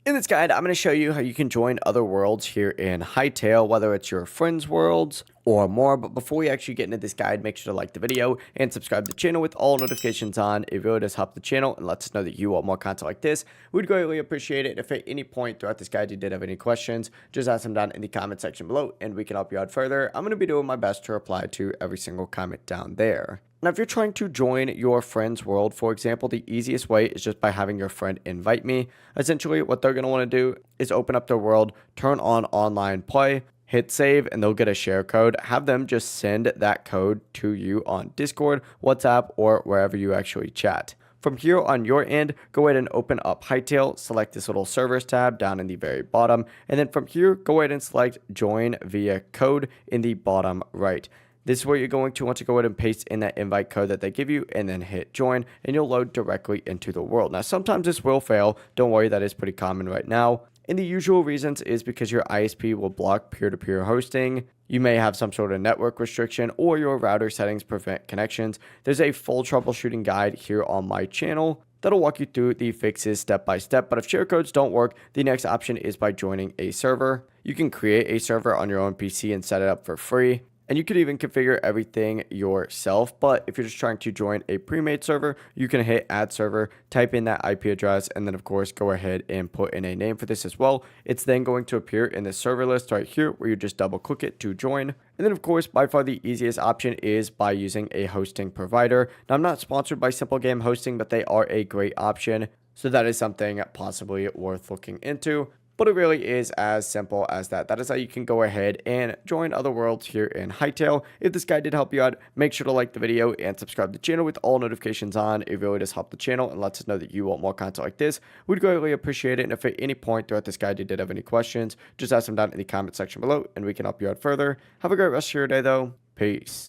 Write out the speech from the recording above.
In this guide, I'm going to show you how you can join other worlds here in Hytale, whether it's your friends' worlds or more. But before we actually get into this guide, make sure to like the video and subscribe to the channel with all notifications on. It really does help the channel and lets us know that you want more content like this. We'd greatly appreciate it if at any point throughout this guide you did have any questions, just ask them down in the comment section below and we can help you out further. I'm going to be doing my best to reply to every single comment down there. Now, if you're trying to join your friend's world, for example, the easiest way is just by having your friend invite me. Essentially, what they're going to want to do is open up their world, turn on online play, hit save, and they'll get a share code. Have them just send that code to you on Discord, WhatsApp, or wherever you actually chat. From here on your end, go ahead and open up Hytale, select this little servers tab down in the very bottom, and then from here, go ahead and select join via code in the bottom right. This is where you're going to want to go ahead and paste in that invite code that they give you and then hit join and you'll load directly into the world. Now, sometimes this will fail. Don't worry, that is pretty common right now. And the usual reasons is because your ISP will block peer-to-peer hosting. You may have some sort of network restriction or your router settings prevent connections. There's a full troubleshooting guide here on my channel that'll walk you through the fixes step by step. But if share codes don't work, the next option is by joining a server. You can create a server on your own PC and set it up for free. And you could even configure everything yourself. But if you're just trying to join a pre-made server, you can hit add server, type in that IP address, and then of course go ahead and put in a name for this as well. It's then going to appear in the server list right here where you just double click it to join. And then of course, by far the easiest option is by using a hosting provider. Now, I'm not sponsored by Simple Game Hosting, but they are a great option. So that is something possibly worth looking into. But it really is as simple as that. That is how you can go ahead and join other worlds here in Hytale. If this guide did help you out, make sure to like the video and subscribe to the channel with all notifications on. It really does help the channel and lets us know that you want more content like this. We'd greatly appreciate it. And if at any point throughout this guide you did have any questions, just ask them down in the comment section below and we can help you out further. Have a great rest of your day though. Peace.